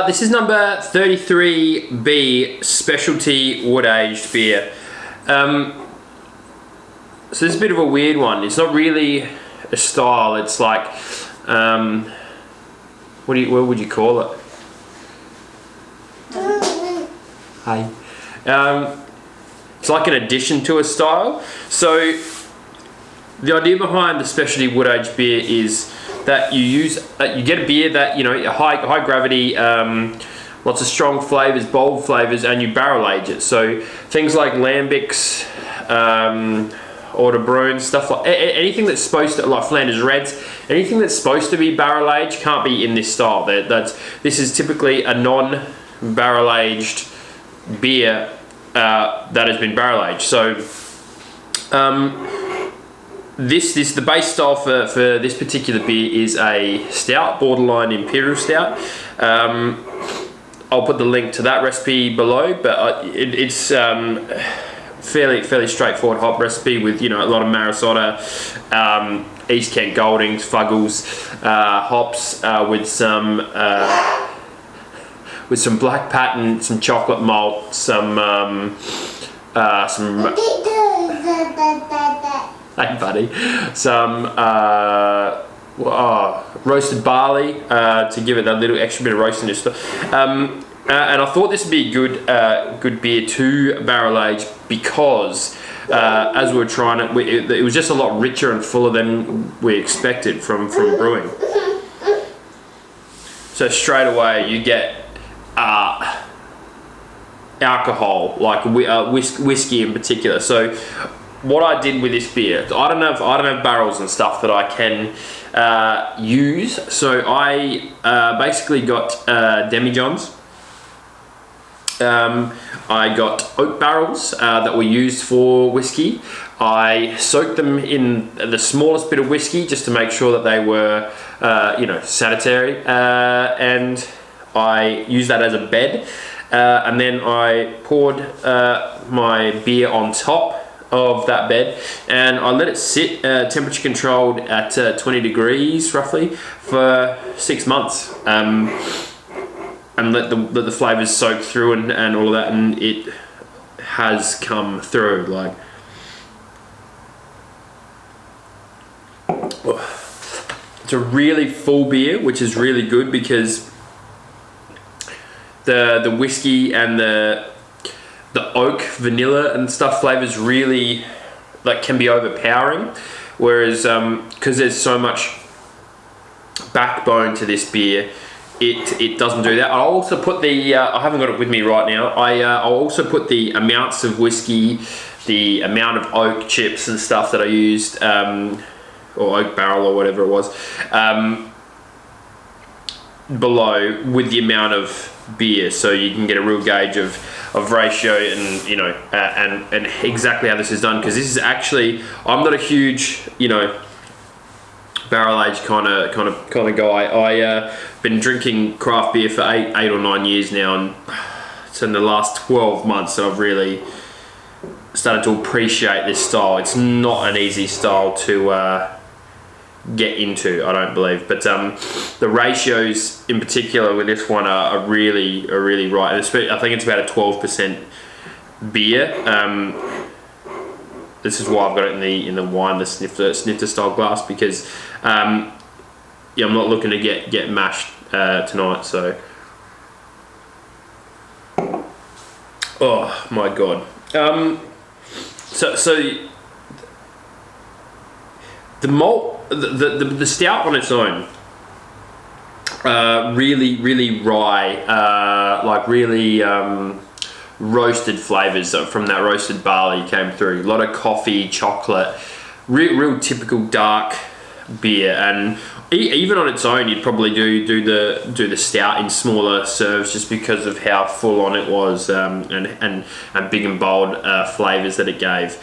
This is number 33B, specialty wood-aged beer. So this is a bit of a weird one. It's not really a style. It's like, what would you call it? Hi. It's like an addition to a style. So the idea behind the specialty wood-aged beer is that you get a beer that, you know, high gravity, lots of strong flavors, bold flavors, and you barrel age it. So things like lambics, or the Bruins, stuff like anything that's supposed to, like Flanders Reds, anything that's supposed to be barrel aged can't be in this style. This is typically a non-barrel aged beer that has been barrel aged. So the base style for this particular beer is a stout, borderline imperial stout. I'll put the link to that recipe below, but it's fairly straightforward hop recipe with, you know, a lot of Marisota, East Kent Goldings, Fuggles, hops, with some black patent, some chocolate malt, some hey buddy, some roasted barley to give it that little extra bit of roastiness. And I thought this would be a good beer to barrel age because as we were trying it, it was just a lot richer and fuller than we expected from brewing. So straight away you get alcohol, like whiskey in particular. So what I did with this beer, I don't have barrels and stuff that I can use. So I basically got demijohns. I got oak barrels that were used for whiskey. I soaked them in the smallest bit of whiskey just to make sure that they were, sanitary, and I used that as a bed. And then I poured my beer on top of that bed, and I let it sit temperature controlled at 20 degrees roughly for 6 months. And let the flavors soak through and all of that, and it has come through. Like, it's a really full beer, which is really good because the whiskey and the oak, vanilla and stuff flavors really can be overpowering, whereas because there's so much backbone to this beer, it doesn't do that. I'll also put the I haven't got it with me right now. I'll also put the amounts of whiskey, the amount of oak chips and stuff that I used, or oak barrel or whatever it was, below with the amount of beer, so you can get a real gauge of ratio and and exactly how this is done. Because this is actually, I'm not a huge barrel aged kind of guy. I been drinking craft beer for eight or 9 years now, and it's in the last 12 months that I've really started to appreciate this style. It's not an easy style to get into, I don't believe, but the ratios in particular with this one are really right. I think it's about a 12% beer. This is why I've got it in the wine, the snifter style glass, because I'm not looking to get mashed tonight. So, oh my god. So the malt, the stout on its own, really rye, roasted flavors from that roasted barley came through. A lot of coffee, chocolate, real typical dark beer. And even on its own, you'd probably do the stout in smaller serves just because of how full on it was, and big and bold flavors that it gave.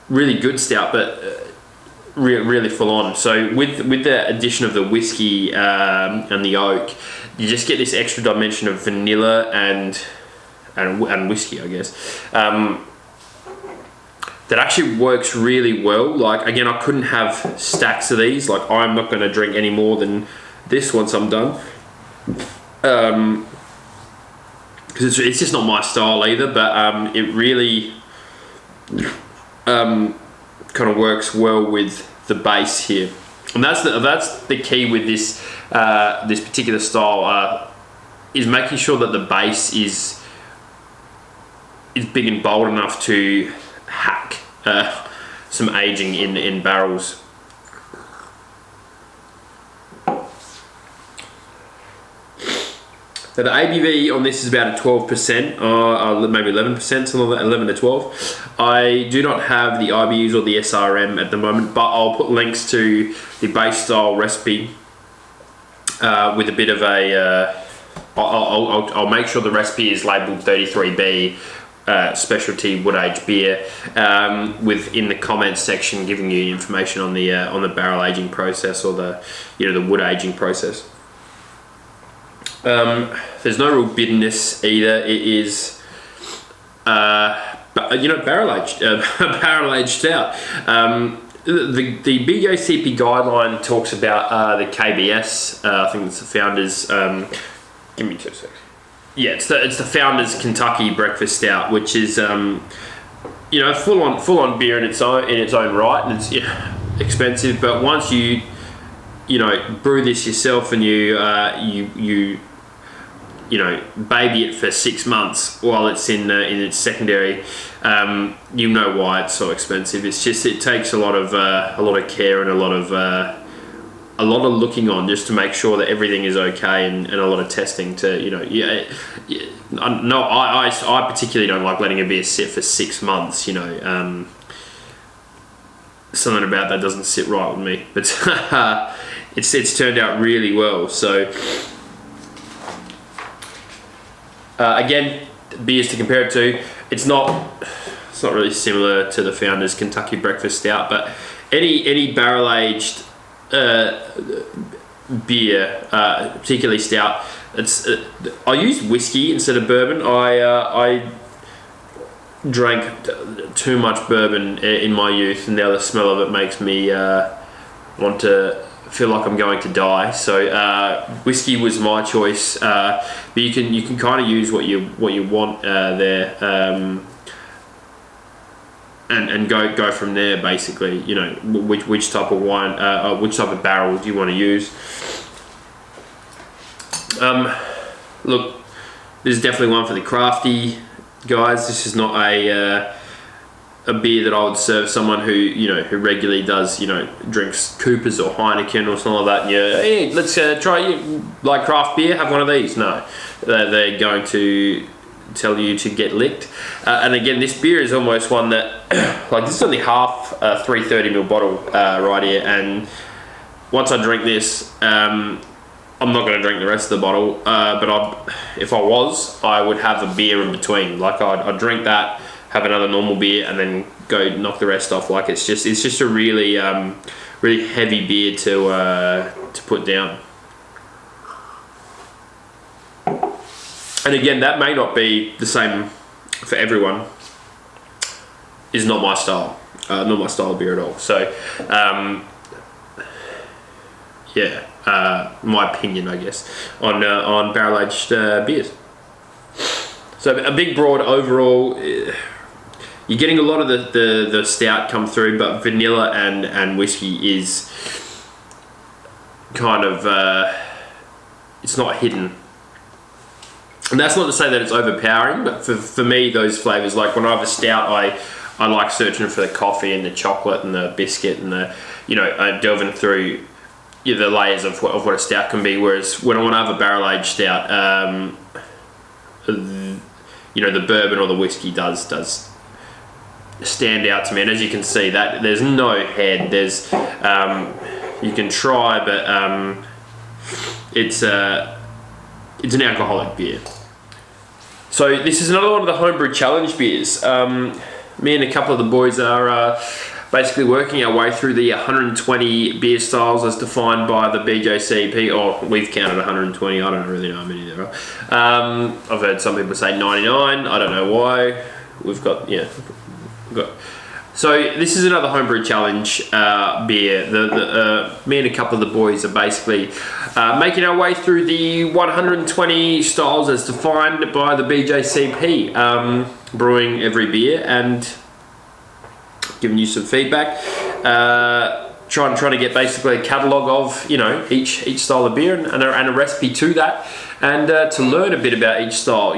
Really good stout, but really full on. So with the addition of the whiskey and the oak, you just get this extra dimension of vanilla and whiskey, I guess, that actually works really well. Like, again, I couldn't have stacks of these. Like, I'm not going to drink any more than this once I'm done. because it's just not my style either, but it really kind of works well with the base here, and that's the key with this this particular style, is making sure that the base is big and bold enough to hack some aging in barrels. So the ABV on this is about a 12%, or maybe 11%, something like that, 11 to 12. I do not have the IBUs or the SRM at the moment, but I'll put links to the base style recipe with a bit of a. I'll make sure the recipe is labelled 33B. Specialty wood aged beer, within the comments section, giving you information on the barrel aging process, or the the wood aging process. There's no real bitterness either. It is barrel aged barrel aged stout. The BJCP guideline talks about the KBS. I think it's the founders. Give me 2 seconds. Yeah, it's the Founders Kentucky Breakfast Stout, which is full on beer in its own right, and it's expensive. But once you brew this yourself and you baby it for 6 months while it's in its secondary, you know why it's so expensive. It's just, it takes a lot of care and a lot of looking on just to make sure that everything is okay, and a lot of testing to I particularly don't like letting a beer sit for 6 months. Something about that doesn't sit right with me, but it's turned out really well. So again, beers to compare it to, it's not really similar to the Founders Kentucky Breakfast Stout, but any barrel aged beer, particularly stout, I use whiskey instead of bourbon. I drank too much bourbon in my youth, and now the smell of it makes me want to feel like I'm going to die. So whiskey was my choice, but you can kind of use what you want there. And go from there, basically. Which type of wine, which type of barrel do you want to use? Look, this is definitely one for the crafty guys. This is not a beer that I would serve someone who regularly does drinks Coopers or Heineken or something like that. Hey, let's try like craft beer. Have one of these. No, they're going to tell you to get licked. And again, this beer is almost one that like, this is only half a 330ml bottle right here, and once I drink this, I'm not going to drink the rest of the bottle, but if I was, I would have a beer in between. Like I'd drink that, have another normal beer, and then go knock the rest off. Like it's just a really really heavy beer to put down. And again, that may not be the same for everyone. Is not my style. Not my style of beer at all. So, my opinion, I guess, on barrel aged beers. So a big broad overall. You're getting a lot of the stout come through, but vanilla and whiskey is kind of it's not hidden. And that's not to say that it's overpowering, but for me, those flavours, like when I have a stout, I like searching for the coffee and the chocolate and the biscuit and the, delving through the layers of what a stout can be. Whereas when I want to have a barrel aged stout, the bourbon or the whiskey does stand out to me. And as you can see, that there's no head. There's you can try, but it's an alcoholic beer. So this is another one of the Homebrew Challenge beers. Me and a couple of the boys are basically working our way through the 120 beer styles as defined by the BJCP, or we've counted 120, I don't really know how many there are. I've heard some people say 99, I don't know why. We've got So this is another homebrew challenge beer. Me and a couple of the boys are basically making our way through the 120 styles as defined by the BJCP, brewing every beer and giving you some feedback. Trying to get basically a catalogue of each style of beer and a recipe to that, and to learn a bit about each style.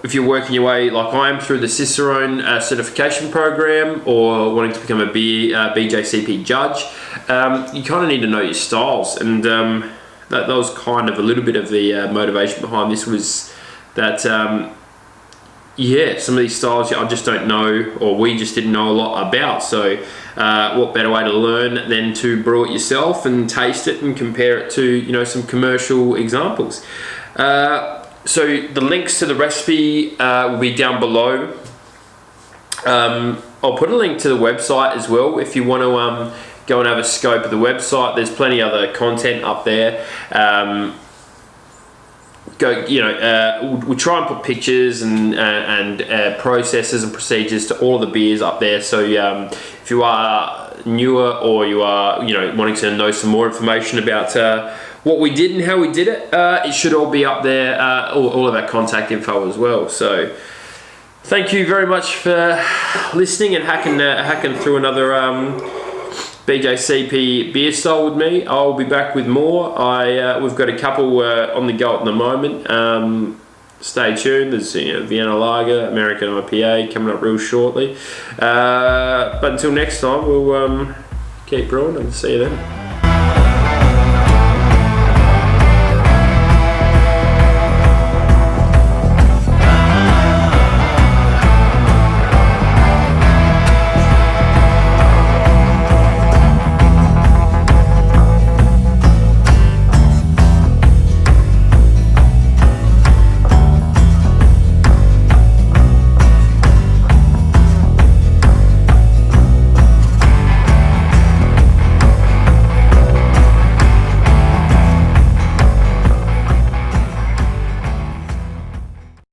If you're working your way like I am through the Cicerone certification program, or wanting to become a BJCP judge, you kind of need to know your styles, and that was kind of a little bit of the motivation behind this, was that some of these styles I just don't know, or we just didn't know a lot about. So what better way to learn than to brew it yourself and taste it and compare it to some commercial examples. So the links to the recipe will be down below. I'll put a link to the website as well if you want to go and have a scope of the website. There's plenty of other content up there. We'll try and put pictures and processes and procedures to all of the beers up there. So if you are newer, or you are wanting to know some more information about what we did and how we did it, it should all be up there, all of our contact info as well. So thank you very much for listening and hacking through another BJCP beer style with me. I'll be back with more. We've got a couple on the go at the moment. Stay tuned. There's Vienna Lager, American IPA coming up real shortly. But until next time, we'll keep brewing and see you then.